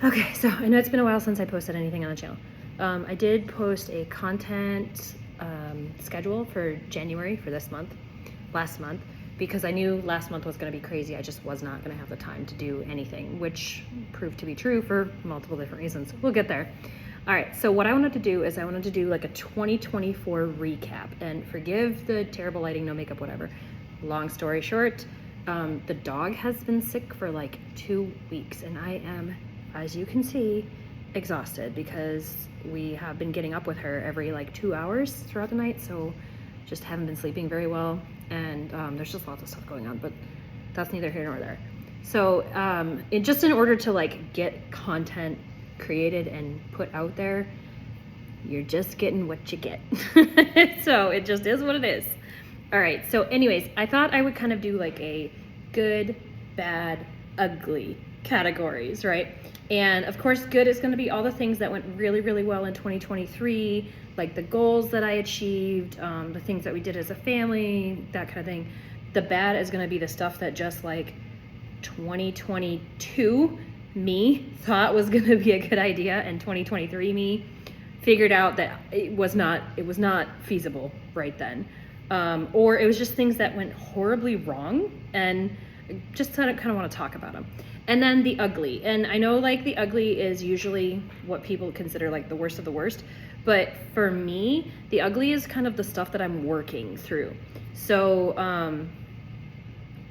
Okay, so I know it's been a while since I posted anything on the channel. I did post a content schedule for January for this month, last month, because I knew last month was going to be crazy. I just was not going to have the time to do anything, which proved to be true for multiple different reasons. We'll get there. All right, so what I wanted to do is I wanted to do like a 2024 recap, and forgive the terrible lighting, no makeup, whatever. Long story short, the dog has been sick for like 2 weeks, and I am, as you can see, exhausted because we have been getting up with her every like 2 hours throughout the night, so just haven't been sleeping very well, and there's just lots of stuff going on, but that's neither here nor there. So just in order to like get content created and put out there, you're just getting what you get. So it just is what it is. All right, so anyways, I thought I would kind of do like a good, bad, ugly categories, right? And of course, good is going to be all the things that went really, really well in 2023, like the goals that I achieved, the things that we did as a family, that kind of thing. The bad is going to be the stuff that just like 2022 me thought was going to be a good idea, and 2023 me figured out that it was not feasible right then. Or it was just things that went horribly wrong, and just kind of want to talk about them. And then the ugly, and I know like the ugly is usually what people consider like the worst of the worst, but for me, the ugly is kind of the stuff that I'm working through. So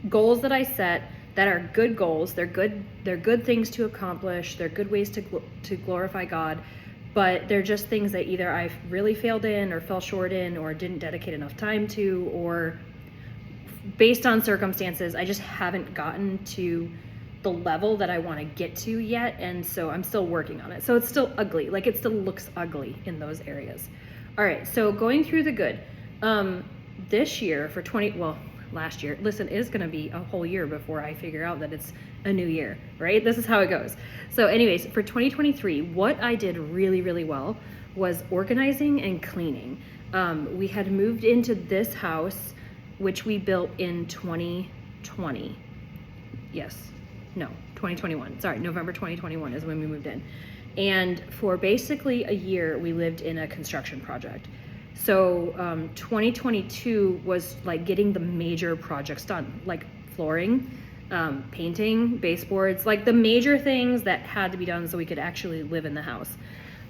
goals that I set that are good goals, they're good things to accomplish, they're good ways to glorify God, but they're just things that either I've really failed in or fell short in or didn't dedicate enough time to, or based on circumstances, I just haven't gotten to the level that I want to get to yet, and so I'm still working on it. So it's still ugly, like it still looks ugly in those areas. All right, so going through the good. This year for last year, listen, it is going to be a whole year before I figure out that it's a new year, right? This is how it goes. So anyways, for 2023, what I did really, really well was organizing and cleaning. We had moved into this house, which we built in 2020. Yes, no, 2021. Sorry, November 2021 is when we moved in. And for basically a year, we lived in a construction project. So 2022 was like getting the major projects done, like flooring, painting, baseboards, like the major things that had to be done so we could actually live in the house.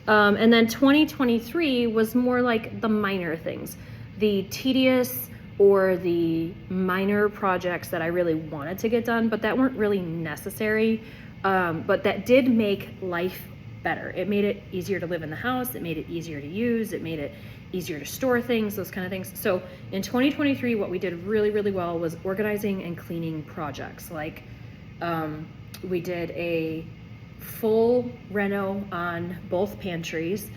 And then 2023 was more like the minor things, the tedious or the minor projects that I really wanted to get done, but that weren't really necessary, but that did make life better. It made it easier to live in the house. It made it easier to use. It made it easier to store things, those kind of things. So in 2023, what we did really, really well was organizing and cleaning projects. Like we did a full reno on both pantries.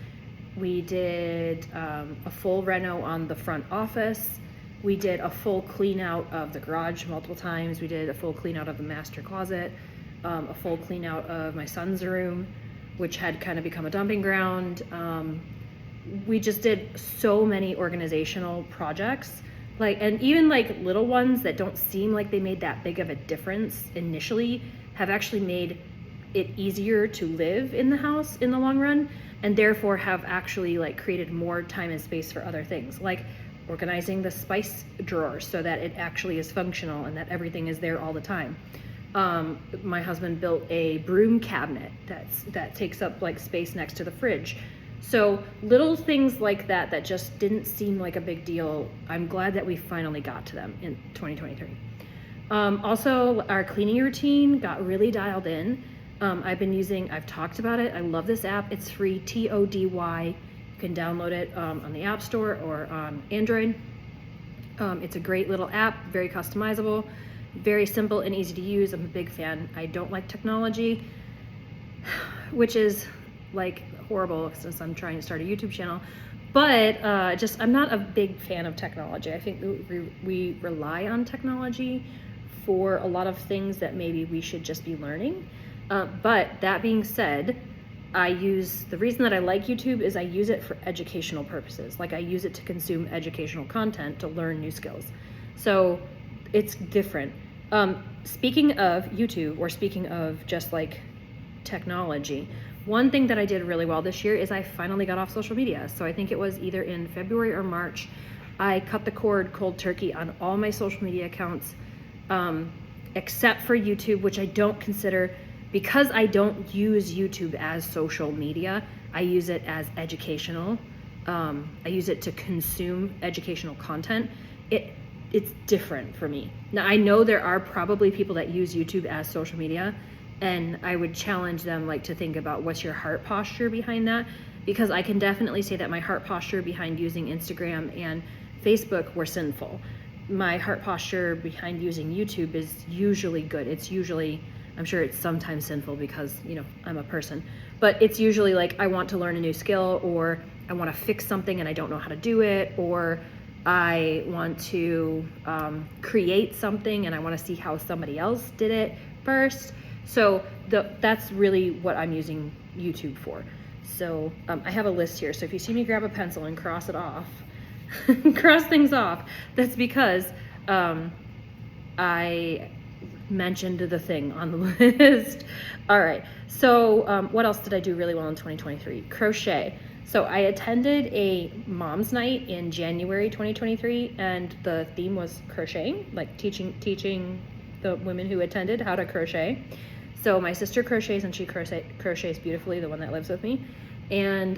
We did a full reno on the front office. We did a full clean out of the garage multiple times. We did a full clean out of the master closet, a full clean out of my son's room, which had kind of become a dumping ground. We just did so many organizational projects, and even like little ones that don't seem like they made that big of a difference initially have actually made it easier to live in the house in the long run, and therefore have actually like created more time and space for other things, like organizing the spice drawer so that it actually is functional and that everything is there all the time. My husband built a broom cabinet that takes up like space next to the fridge. So little things like that just didn't seem like a big deal. I'm glad that we finally got to them in 2023. Also, our cleaning routine got really dialed in. I've talked about it. I love this app. It's free, TODY. You can download it on the App Store or on Android. It's a great little app, very customizable, very simple and easy to use. I'm a big fan. I don't like technology, which is like horrible since I'm trying to start a YouTube channel, but I'm not a big fan of technology. I think we rely on technology for a lot of things that maybe we should just be learning. But that being said, the reason that I like YouTube is I use it for educational purposes. Like I use it to consume educational content to learn new skills. So it's different. Speaking of YouTube, or speaking of just like technology. One thing that I did really well this year is I finally got off social media. So I think it was either in February or March, I cut the cord cold turkey on all my social media accounts, except for YouTube, which I don't consider, because I don't use YouTube as social media. I use it as educational. I use it to consume educational content. It's different for me. Now, I know there are probably people that use YouTube as social media, and I would challenge them like to think about what's your heart posture behind that, because I can definitely say that my heart posture behind using Instagram and Facebook were sinful. My heart posture behind using YouTube is usually good. It's usually, I'm sure it's sometimes sinful because, you know, I'm a person, but it's usually like I want to learn a new skill, or I want to fix something and I don't know how to do it, or I want to create something and I want to see how somebody else did it first. So that's really what I'm using YouTube for. So I have a list here. So if you see me grab a pencil and cross it off, cross things off, that's because I mentioned the thing on the list. All right. So what else did I do really well in 2023? Crochet. So I attended a mom's night in January 2023, and the theme was crocheting, like teaching the women who attended how to crochet. So my sister crochets, and she crochets beautifully, the one that lives with me, and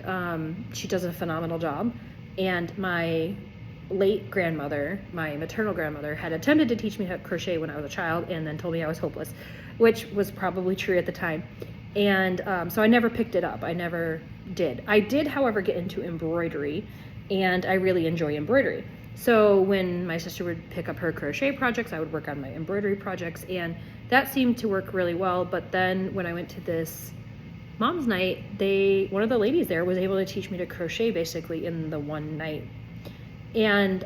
she does a phenomenal job. And my late grandmother, my maternal grandmother, had attempted to teach me how to crochet when I was a child, and then told me I was hopeless, which was probably true at the time. And so I never picked it up. I never did. I did, however, get into embroidery, and I really enjoy embroidery. So when my sister would pick up her crochet projects, I would work on my embroidery projects, and that seemed to work really well. But then when I went to this mom's night, one of the ladies there was able to teach me to crochet basically in the one night. And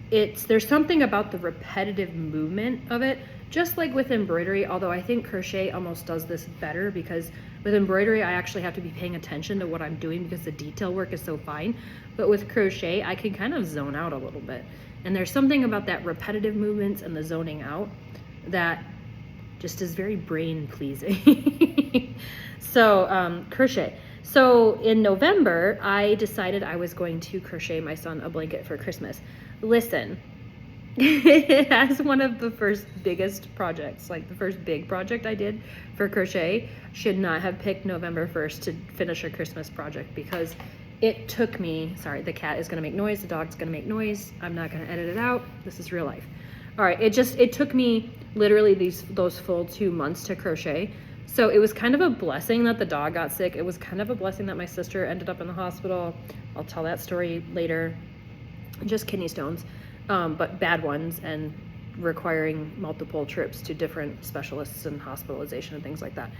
there's something about the repetitive movement of it, just like with embroidery, although I think crochet almost does this better, because with embroidery, I actually have to be paying attention to what I'm doing because the detail work is so fine. But with crochet, I can kind of zone out a little bit. And there's something about that repetitive movements and the zoning out that just is very brain pleasing. So crochet. So in November, I decided I was going to crochet my son a blanket for Christmas. Listen, as one of the first biggest projects, like the first big project I did for crochet, should not have picked November 1st to finish a Christmas project, because it took me, sorry, the cat is gonna make noise, the dog's gonna make noise, I'm not gonna edit it out, this is real life. All right, it took me literally those full 2 months to crochet. So it was kind of a blessing that the dog got sick. It was kind of a blessing that my sister ended up in the hospital. I'll tell that story later. Just kidney stones, but bad ones, and requiring multiple trips to different specialists and hospitalization and things like that.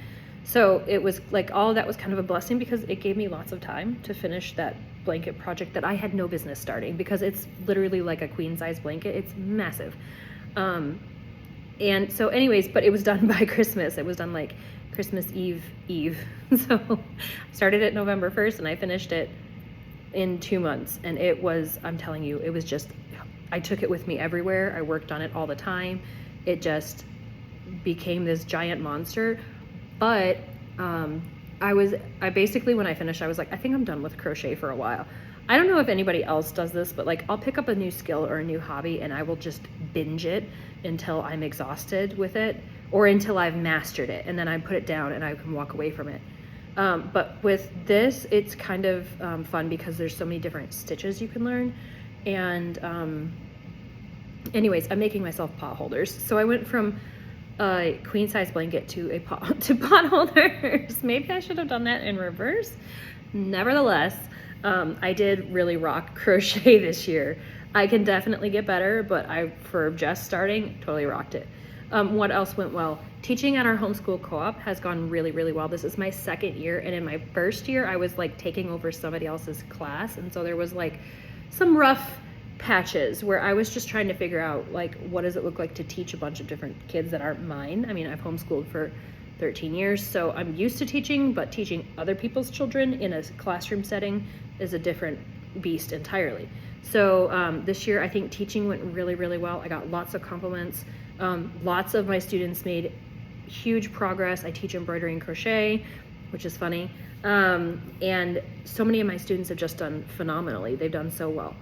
So it was like all of that was kind of a blessing, because it gave me lots of time to finish that blanket project that I had no business starting, because it's literally like a queen size blanket. It's massive. And so anyways, but it was done by Christmas. It was done like Christmas Eve. So I started it November 1st and I finished it in 2 months. And it was, I'm telling you, it was just, I took it with me everywhere. I worked on it all the time. It just became this giant monster. But I basically, when I finished, I was like, I think I'm done with crochet for a while. I don't know if anybody else does this, but like I'll pick up a new skill or a new hobby and I will just binge it until I'm exhausted with it, or until I've mastered it, and then I put it down and I can walk away from it. But with this, it's kind of fun because there's so many different stitches you can learn. And anyways, I'm making myself pot holders. So I went from a queen size blanket to pot holders. Maybe I should have done that in reverse. Nevertheless, I did really rock crochet this year. I can definitely get better, but for just starting, totally rocked it. What else went well? Teaching at our homeschool co-op has gone really, really well. This is my second year, and in my first year, I was like taking over somebody else's class, and so there was like some rough patches where I was just trying to figure out like what does it look like to teach a bunch of different kids that aren't mine. I mean, I've homeschooled for 13 years, so I'm used to teaching, but teaching other people's children in a classroom setting is a different beast entirely. So this year, I think teaching went really, really well. I got lots of compliments. Lots of my students made huge progress. I teach embroidery and crochet, which is funny. And so many of my students have just done phenomenally. They've done so well.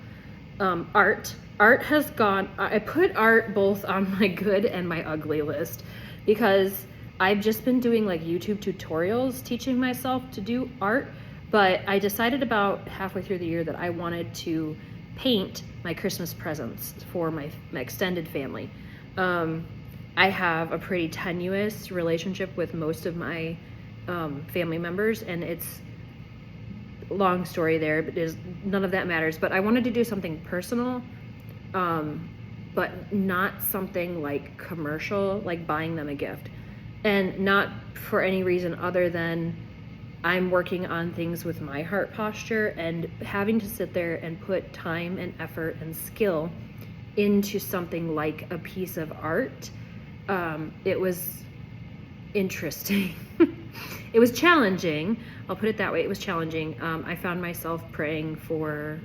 Art has gone, I put art both on my good and my ugly list because I've just been doing like YouTube tutorials teaching myself to do art, but I decided about halfway through the year that I wanted to paint my Christmas presents for my extended family. I have a pretty tenuous relationship with most of my family members, and it's a long story there, but none of that matters. But I wanted to do something personal, but not something like commercial, like buying them a gift. And not for any reason other than I'm working on things with my heart posture, and having to sit there and put time and effort and skill into something like a piece of art. It was interesting. It was challenging. I'll put it that way. It was challenging. I found myself praying for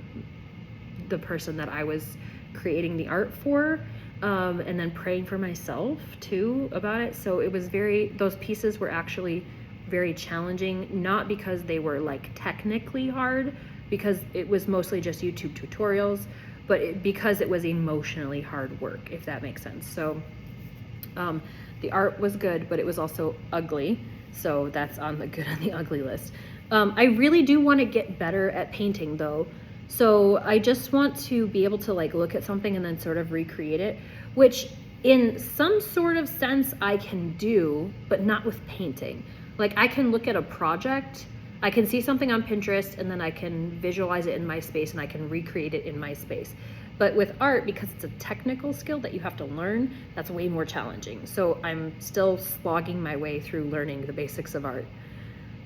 the person that I was creating the art for, and then praying for myself too about it. So it was those pieces were actually very challenging, not because they were like technically hard, because it was mostly just YouTube tutorials, but because it was emotionally hard work, if that makes sense. So the art was good, but it was also ugly. So that's on the good and the ugly list. I really do want to get better at painting though. So I just want to be able to like look at something and then sort of recreate it, which in some sort of sense I can do, but not with painting. Like I can look at a project, I can see something on Pinterest, and then I can visualize it in my space and I can recreate it in my space. But with art, because it's a technical skill that you have to learn, that's way more challenging. So I'm still slogging my way through learning the basics of art.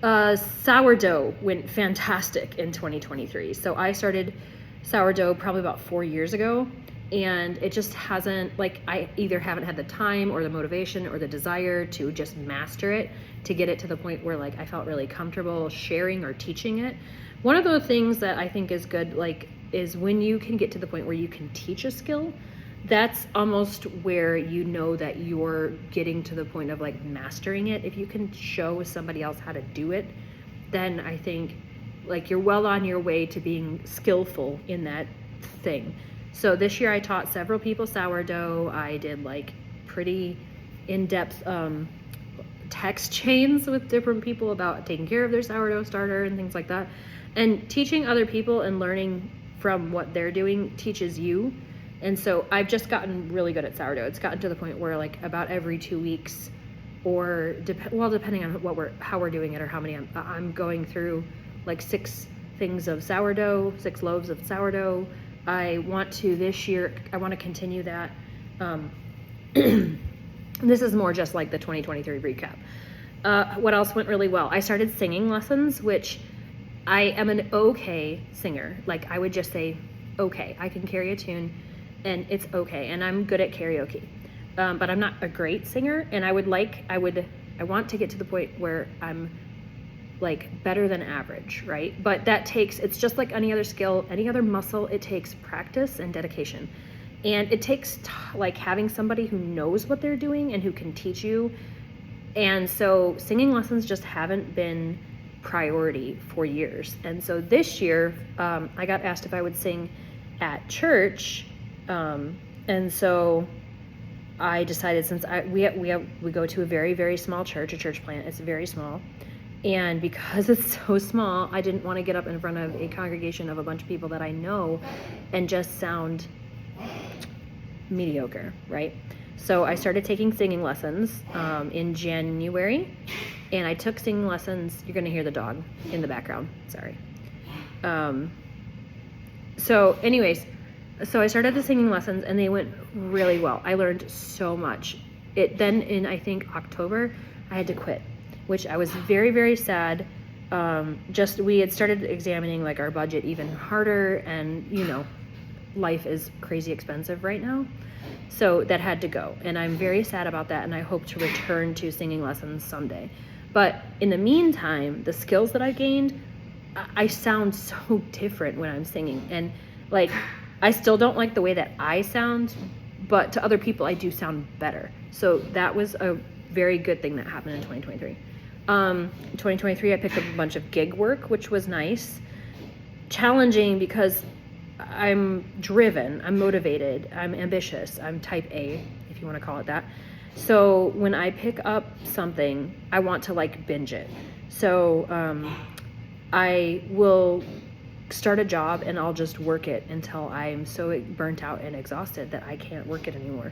Sourdough went fantastic in 2023. So I started sourdough probably about 4 years ago, and it just hasn't, like, I either haven't had the time or the motivation or the desire to just master it, to get it to the point where like I felt really comfortable sharing or teaching it. One of the things that I think is good, like, is when you can get to the point where you can teach a skill, that's almost where you know that you're getting to the point of like mastering it. If you can show somebody else how to do it, then I think like you're well on your way to being skillful in that thing. So this year I taught several people sourdough. I did like pretty in-depth text chains with different people about taking care of their sourdough starter and things like that. And teaching other people and learning from what they're doing teaches you. And so I've just gotten really good at sourdough. It's gotten to the point where like about every 2 weeks, or depending on how we're doing it or how many I'm going through like 6 things of sourdough, 6 loaves of sourdough. I want to this year, I want to continue that. This is more just like the 2023 recap. What else went really well? I started singing lessons, which I am an okay singer. Like I would just say, okay, I can carry a tune and it's okay. And I'm good at karaoke, but I'm not a great singer. And I want to get to the point where I'm like better than average, right? But it's just like any other skill, any other muscle, it takes practice and dedication. And it takes like having somebody who knows what they're doing and who can teach you. And so singing lessons just haven't been priority for years. And so this year, I got asked if I would sing at church. And so I decided, since we go to a very, very small church, a church plant, it's very small. And because it's so small, I didn't want to get up in front of a congregation of a bunch of people that I know and just sound mediocre, right? So I started taking singing lessons in January, and I took singing lessons. You're going to hear the dog in the background. Sorry. So anyways, so I started the singing lessons, and they went really well. I learned so much. Then in, I think, October, I had to quit, which I was very, very sad. We had started examining like our budget even harder, and you know, life is crazy expensive right now. So that had to go, and I'm very sad about that, and I hope to return to singing lessons someday. But in the meantime, the skills that I gained, I sound so different when I'm singing, and like I still don't like the way that I sound, but to other people I do sound better. So that was a very good thing that happened in 2023. 2023, I picked up a bunch of gig work, which was nice. Challenging because I'm driven, I'm motivated, I'm ambitious, I'm type A, if you want to call it that. So when I pick up something, I want to like binge it. So I will start a job and I'll just work it until I'm so burnt out and exhausted that I can't work it anymore.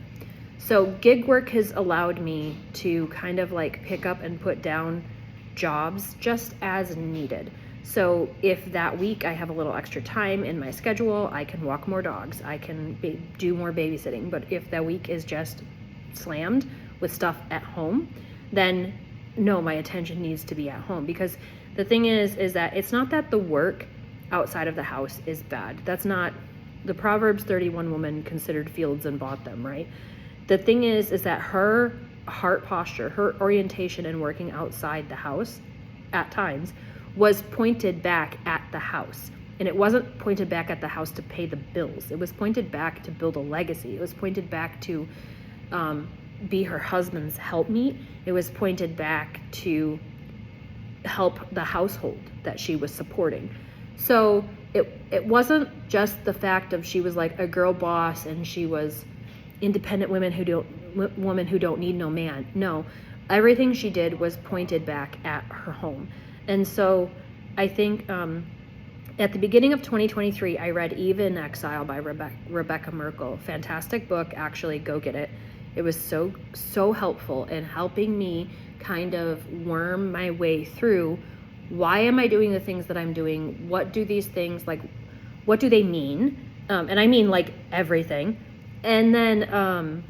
So gig work has allowed me to kind of like pick up and put down jobs just as needed. So if that week I have a little extra time in my schedule, I can walk more dogs, I can do more babysitting. But if that week is just slammed with stuff at home, then no, my attention needs to be at home. Because the thing is that it's not that the work outside of the house is bad. That's not, the Proverbs 31 woman considered fields and bought them, right? The thing is that her heart posture, her orientation in working outside the house at times was pointed back at the house. And it wasn't pointed back at the house to pay the bills. It was pointed back to build a legacy. It was pointed back to be her husband's helpmeet. It was pointed back to help the household that she was supporting. So it wasn't just the fact of she was like a girl boss and she was independent woman who don't need no man. No, everything she did was pointed back at her home. And so I think at the beginning of 2023, I read Eve in Exile by Rebecca Merkel. Fantastic book, actually, go get it. It was so helpful in helping me kind of worm my way through, why am I doing the things that I'm doing? What do these things, like, what do they mean? And I mean like everything. And then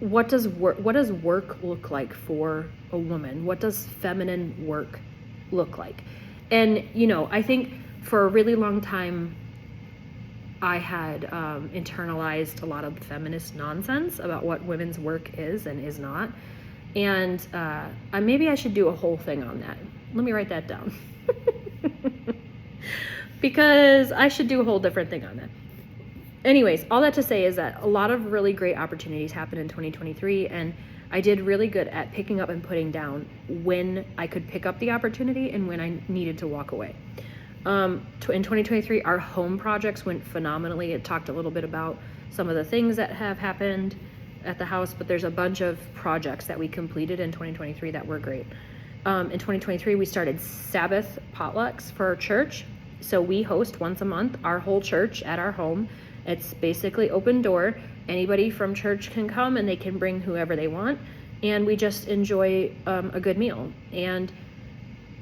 what does work look like for a woman? What does feminine work look like? And, you know, I think for a really long time, I had internalized a lot of feminist nonsense about what women's work is and is not. And maybe I should do a whole thing on that. Let me write that down. Because I should do a whole different thing on that. Anyways, all that to say is that a lot of really great opportunities happened in 2023, and I did really good at picking up and putting down when I could pick up the opportunity and when I needed to walk away. In 2023, our home projects went phenomenally. It talked a little bit about some of the things that have happened at the house, but there's a bunch of projects that we completed in 2023 that were great. In 2023, we started Sabbath potlucks for our church. So we host once a month our whole church at our home. It's basically open door. Anybody from church can come and they can bring whoever they want. And we just enjoy a good meal. And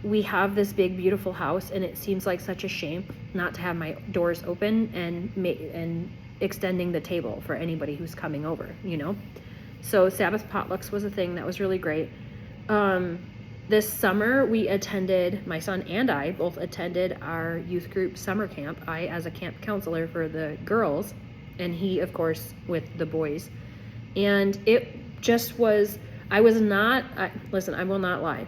we have this big, beautiful house, and it seems like such a shame not to have my doors open and extending the table for anybody who's coming over, you know? So Sabbath potlucks was a thing that was really great. This summer my son and I both attended our youth group summer camp. I as a camp counselor for the girls, and he, of course, with the boys. And it just was, listen, I will not lie.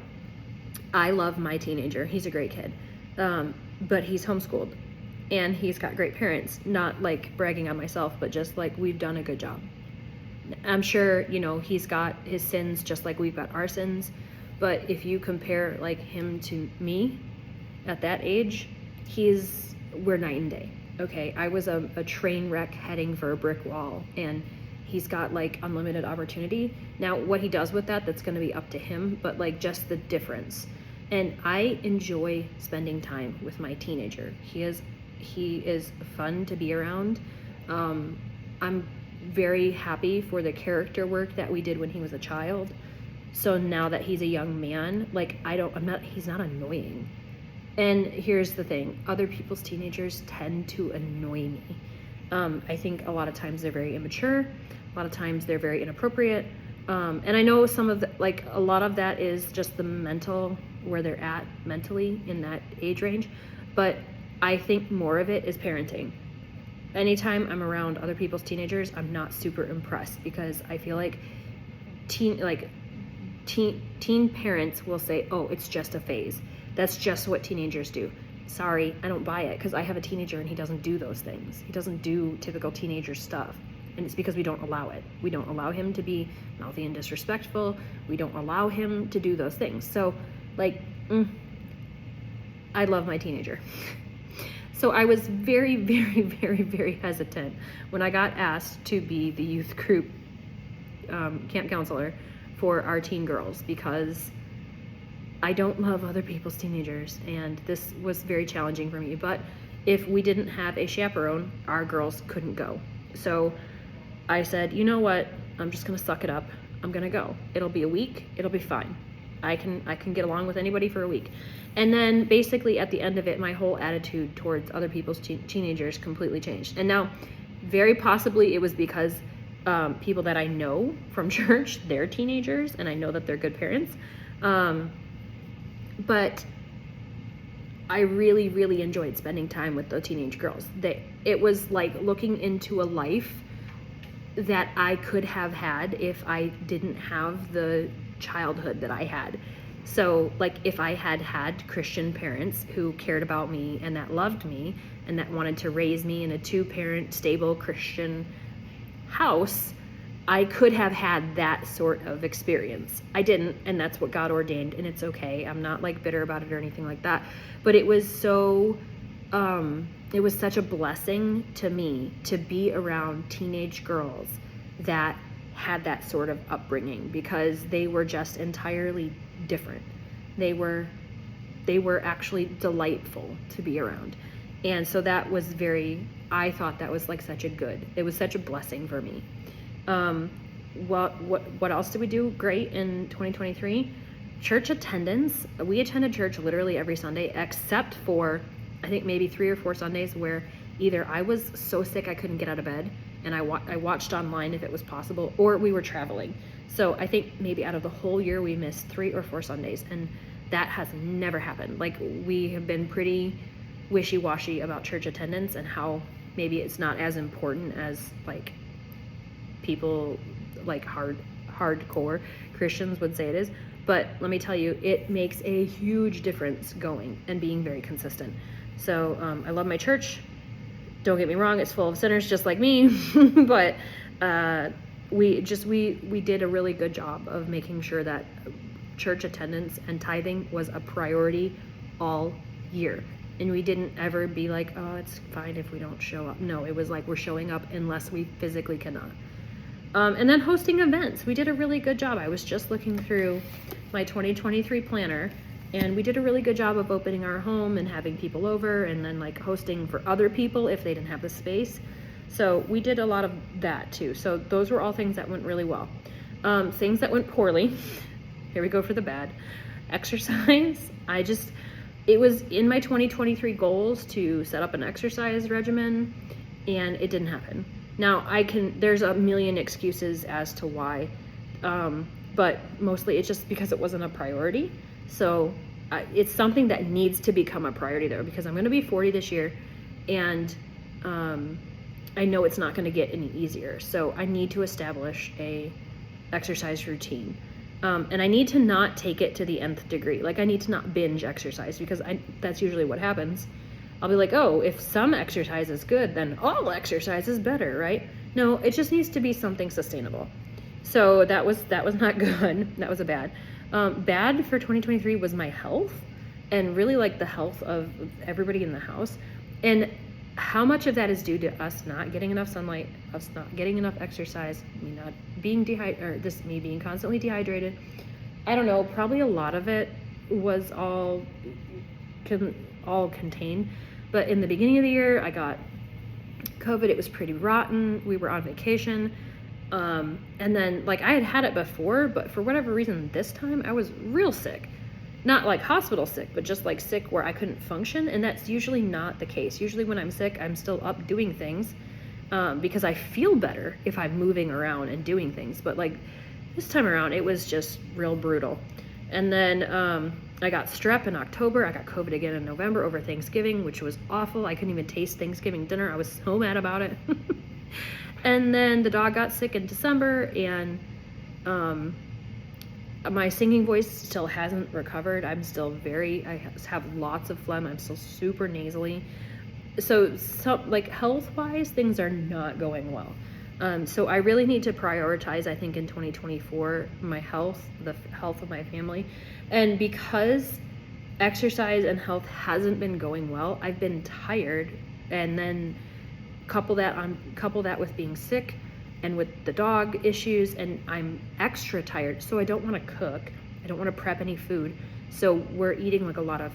I love my teenager. He's a great kid. But he's homeschooled. And he's got great parents. Not like bragging on myself, but just like we've done a good job. I'm sure, you know, he's got his sins just like we've got our sins. But if you compare like him to me at that age, we're night and day. Okay, I was a train wreck heading for a brick wall, and he's got like unlimited opportunity. Now, what he does with that's going to be up to him, but like just the difference. And I enjoy spending time with my teenager. He is fun to be around. I'm very happy for the character work that we did when he was a child. So now that he's a young man, like he's not annoying. And here's the thing, other people's teenagers tend to annoy me. I think a lot of times they're very immature. A lot of times they're very inappropriate. And I know a lot of that is just the where they're at mentally in that age range. But I think more of it is parenting. Anytime I'm around other people's teenagers, I'm not super impressed, because I feel like teen parents will say, oh, it's just a phase. That's just what teenagers do. Sorry, I don't buy it, because I have a teenager and he doesn't do those things. He doesn't do typical teenager stuff. And it's because we don't allow it. We don't allow him to be mouthy and disrespectful. We don't allow him to do those things. So, like, I love my teenager. So I was very, very, very, very hesitant when I got asked to be the youth group camp counselor for our teen girls, because I don't love other people's teenagers, and this was very challenging for me. But if we didn't have a chaperone, our girls couldn't go. So I said, you know what, I'm just gonna suck it up. I'm gonna go. It'll be a week, it'll be fine. I can get along with anybody for a week. And then basically at the end of it, my whole attitude towards other people's teenagers completely changed. And now, very possibly it was because people that I know from church, they're teenagers, and I know that they're good parents. But I really, really enjoyed spending time with the teenage girls. It was like looking into a life that I could have had if I didn't have the childhood that I had. So, like, if I had had Christian parents who cared about me and that loved me and that wanted to raise me in a 2-parent, stable Christian house, I could have had that sort of experience. I didn't, and that's what God ordained, and it's okay. I'm not like bitter about it or anything like that. But it was so, it was such a blessing to me to be around teenage girls that had that sort of upbringing, because they were just entirely different. They were actually delightful to be around. And so that was I thought that was like it was such a blessing for me. What else did we do great in 2023? Church attendance. We attended church literally every Sunday, except for, I think, maybe 3 or 4 Sundays where either I was so sick I couldn't get out of bed, and I watched online if it was possible, or we were traveling. So I think maybe out of the whole year we missed 3 or 4 Sundays, and that has never happened. Like, we have been pretty wishy-washy about church attendance and how maybe it's not as important as like people like hardcore Christians would say it is. But let me tell you, it makes a huge difference going and being very consistent. So I love my church. Don't get me wrong, it's full of sinners just like me, but we did a really good job of making sure that church attendance and tithing was a priority all year. And we didn't ever be like, oh, it's fine if we don't show up. No, it was like, we're showing up unless we physically cannot. And then hosting events. We did a really good job. I was just looking through my 2023 planner, and we did a really good job of opening our home and having people over, and then like hosting for other people if they didn't have the space. So we did a lot of that too. So those were all things that went really well. Things that went poorly. Here we go for the bad. Exercise. It was in my 2023 goals to set up an exercise regimen, and it didn't happen. Now there's a million excuses as to why, but mostly it's just because it wasn't a priority. So it's something that needs to become a priority though, because I'm going to be 40 this year, and I know it's not going to get any easier. So I need to establish a exercise routine. And I need to not take it to the nth degree. Like, I need to not binge exercise, because that's usually what happens. I'll be like, oh, if some exercise is good, then all exercise is better, right? No, it just needs to be something sustainable. So that was not good. That was a bad. Bad for 2023 was my health, and really like the health of everybody in the house. And how much of that is due to us not getting enough sunlight, us not getting enough exercise, me not being me being constantly dehydrated. I don't know, probably a lot of it was all contained. But in the beginning of the year, I got COVID. It was pretty rotten. We were on vacation. And then like I had it before, but for whatever reason this time I was real sick. Not like hospital sick, but just like sick where I couldn't function. And that's usually not the case. Usually when I'm sick, I'm still up doing things, because I feel better if I'm moving around and doing things. But like this time around, it was just real brutal. And then I got strep in October. I got COVID again in November over Thanksgiving, which was awful. I couldn't even taste Thanksgiving dinner. I was so mad about it. And then the dog got sick in December, and my singing voice still hasn't recovered. I have lots of phlegm. I'm still super nasally. So like health-wise, things are not going well. So I really need to prioritize, I think, in 2024, my health, the health of my family. And because exercise and health hasn't been going well, I've been tired, and then couple that with being sick and with the dog issues, and I'm extra tired, so I don't want to cook. I don't want to prep any food. So we're eating like a lot of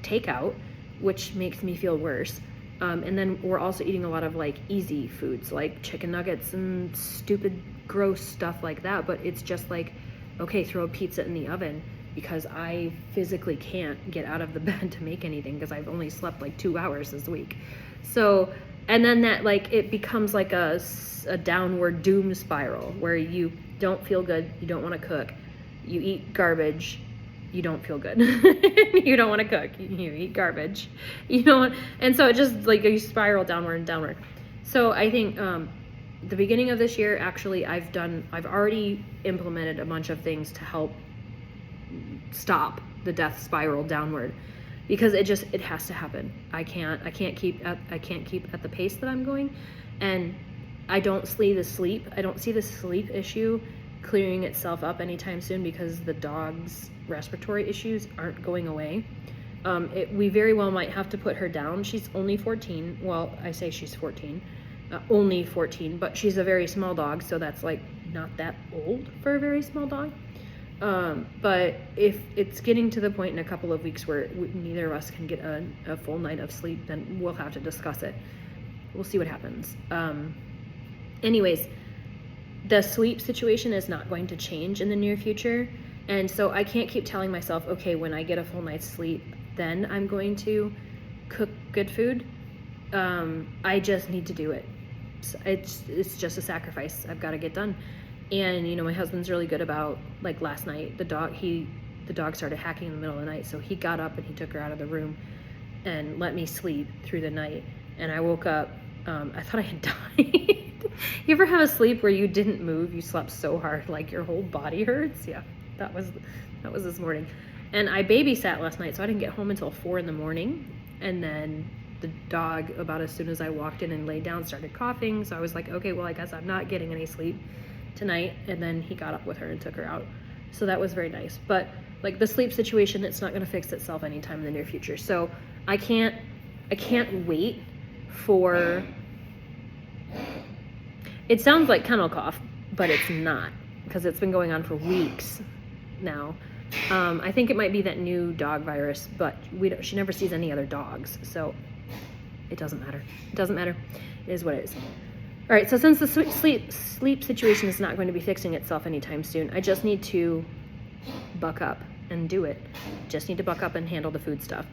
takeout, which makes me feel worse. And then we're also eating a lot of like easy foods, like chicken nuggets and stupid, gross stuff like that. But it's just like, okay, throw a pizza in the oven, because I physically can't get out of the bed to make anything because I've only slept like 2 hours this week. So, and then that like, it becomes like a downward doom spiral where you don't feel good, you don't want to cook, you eat garbage, you don't feel good. You don't want to cook, you eat garbage, you know. And so it just like you spiral downward and downward. So I think the beginning of this year, actually, I've already implemented a bunch of things to help stop the death spiral downward, because it has to happen. I can't keep at the pace that I'm going, and I don't see the sleep issue clearing itself up anytime soon, because the dog's respiratory issues aren't going away. We very well might have to put her down. She's only 14. Well, I say she's 14, only 14, but she's a very small dog, so that's like not that old for a very small dog. But if it's getting to the point in a couple of weeks where neither of us can get a full night of sleep, then we'll have to discuss it. We'll see what happens. Anyways, the sleep situation is not going to change in the near future. And so I can't keep telling myself, okay, when I get a full night's sleep, then I'm going to cook good food. I just need to do it. It's just a sacrifice I've got to get done. And, you know, my husband's really good about, like last night, the dog started hacking in the middle of the night. So he got up and he took her out of the room and let me sleep through the night. And I woke up, I thought I had died. You ever have a sleep where you didn't move? You slept so hard, like your whole body hurts? Yeah, that was this morning. And I babysat last night, so I didn't get home until 4 a.m. And then the dog, about as soon as I walked in and laid down, started coughing. So I was like, okay, well, I guess I'm not getting any sleep tonight. And then he got up with her and took her out. So that was very nice. But like the sleep situation, it's not going to fix itself anytime in the near future. So I can't wait for... It sounds like kennel cough, but it's not, because it's been going on for weeks now. I think it might be that new dog virus, but she never sees any other dogs, so it doesn't matter. It doesn't matter. It is what it is. All right, so since the sleep situation is not going to be fixing itself anytime soon, I just need to buck up and do it. Just need to buck up and handle the food stuff.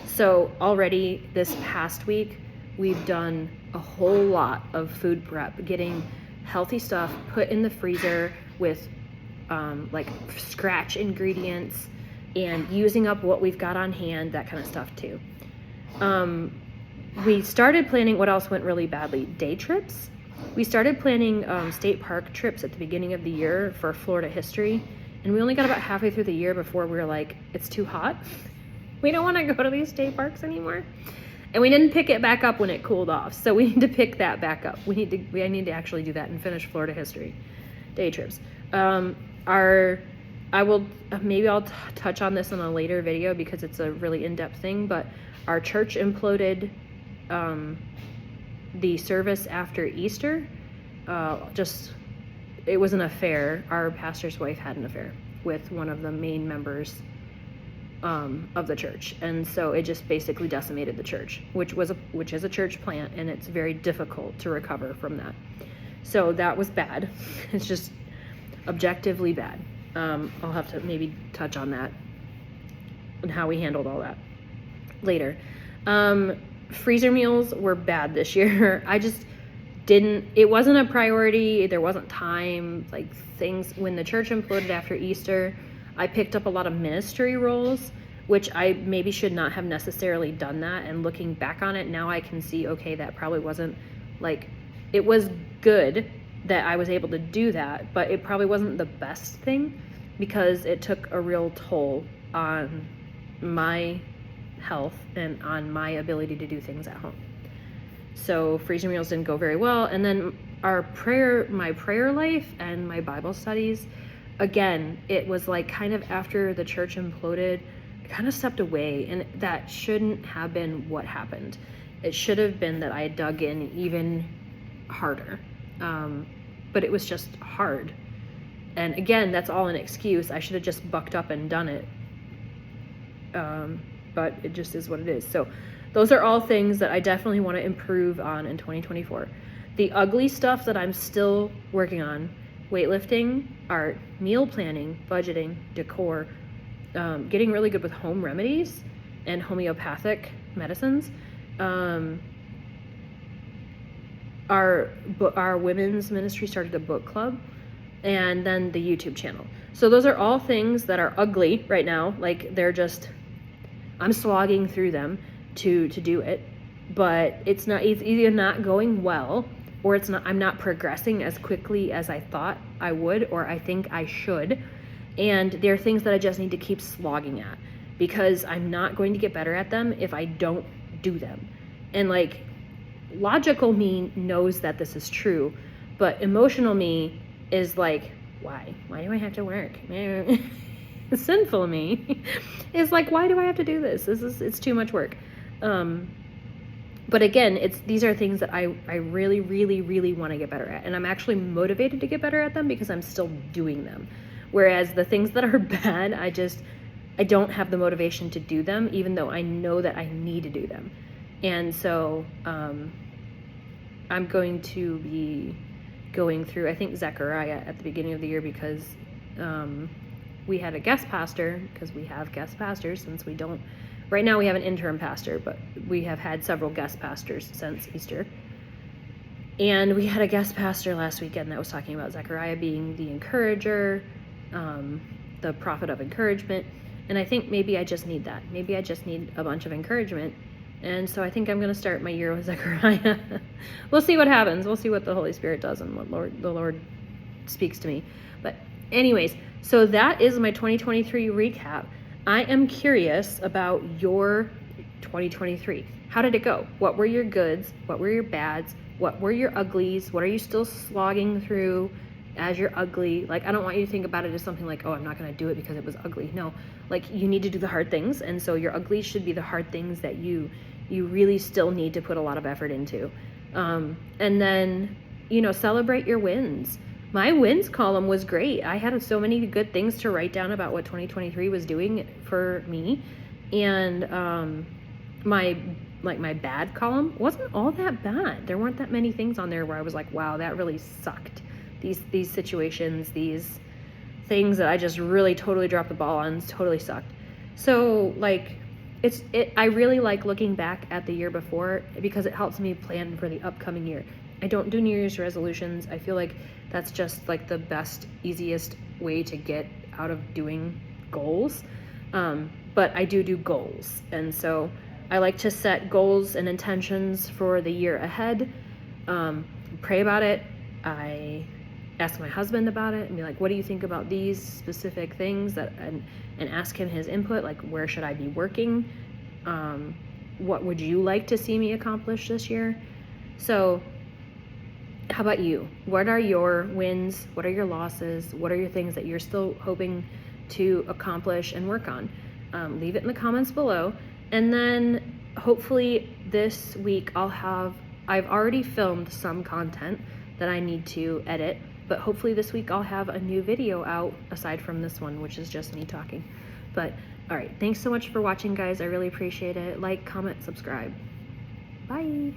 So already this past week, we've done a whole lot of food prep, getting healthy stuff put in the freezer with like scratch ingredients and using up what we've got on hand, that kind of stuff too. We started planning, what else went really badly? Day trips. We started planning state park trips at the beginning of the year for Florida history, and we only got about halfway through the year before we were like, it's too hot. We don't want to go to these state parks anymore. And we didn't pick it back up when it cooled off. So we need to pick that back up. I need to actually do that and finish Florida history day trips. Maybe I'll touch on this in a later video because it's a really in-depth thing, but our church imploded the service after Easter. It was an affair. Our pastor's wife had an affair with one of the main members of the church, and so it just basically decimated the church, which is a church plant, and it's very difficult to recover from that. So that was bad. It's just objectively bad. I'll have to maybe touch on that and how we handled all that later. Freezer meals were bad this year. It wasn't a priority. There wasn't time, like things. When the church imploded after Easter, I picked up a lot of ministry roles, which I maybe should not have necessarily done that. And looking back on it now, I can see, okay, that probably wasn't it was good that I was able to do that, but it probably wasn't the best thing because it took a real toll on my health and on my ability to do things at home. So freezer meals didn't go very well. And then my prayer life and my Bible studies, again, it was like kind of after the church imploded, I kind of stepped away, and that shouldn't have been what happened. It should have been that I dug in even harder. But it was just hard. And again, that's all an excuse. I should have just bucked up and done it. But it just is what it is. So those are all things that I definitely want to improve on in 2024. The ugly stuff that I'm still working on: weightlifting, art, meal planning, budgeting, decor, getting really good with home remedies and homeopathic medicines. Our women's ministry started a book club, and then the YouTube channel. So those are all things that are ugly right now. Like, they're just, I'm slogging through them to do it, but it's either not going well, or I'm not progressing as quickly as I thought I would, or I think I should. And they're things that I just need to keep slogging at, because I'm not going to get better at them if I don't do them. And like, logical me knows that this is true, but emotional me is like, why do I have to work? Sinful me is like, why do I have to do this? It's too much work. But again, these are things that I really, really, really want to get better at. And I'm actually motivated to get better at them because I'm still doing them. Whereas the things that are bad, I don't have the motivation to do them, even though I know that I need to do them. And so I'm going to be going through, I think, Zechariah at the beginning of the year, because we had a guest pastor, because we have guest pastors since we don't, right now we have an interim pastor, but we have had several guest pastors since Easter. And we had a guest pastor last weekend that was talking about Zechariah being the encourager, the prophet of encouragement. And I think maybe I just need that. Maybe I just need a bunch of encouragement. And so I think I'm going to start my year with Zechariah. We'll see what happens. We'll see what the Holy Spirit does and what the Lord speaks to me. But anyways, so that is my 2023 recap. I am curious about your 2023. How did it go? What were your goods? What were your bads? What were your uglies? What are you still slogging through as your ugly? Like, I don't want you to think about it as something like, oh, I'm not going to do it because it was ugly. No, like, you need to do the hard things. And so your uglies should be the hard things that you really still need to put a lot of effort into. And then, celebrate your wins. My wins column was great. I had so many good things to write down about what 2023 was doing for me. And my bad column wasn't all that bad. There weren't that many things on there where I was like, wow, that really sucked. These situations, these things that I just really totally dropped the ball on, totally sucked. So like, I really like looking back at the year before, because it helps me plan for the upcoming year. I don't do New Year's resolutions. I feel like that's just like the best, easiest way to get out of doing goals. But I do goals. And so I like to set goals and intentions for the year ahead, pray about it. I ask my husband about it and be like, what do you think about these specific things, and ask him his input, like, where should I be working? What would you like to see me accomplish this year? So how about you? What are your wins? What are your losses? What are your things that you're still hoping to accomplish and work on? Leave it in the comments below. And then hopefully this week I've already filmed some content that I need to edit, but hopefully this week I'll have a new video out aside from this one, which is just me talking. But all right, thanks so much for watching, guys. I really appreciate it. Like, comment, subscribe. Bye.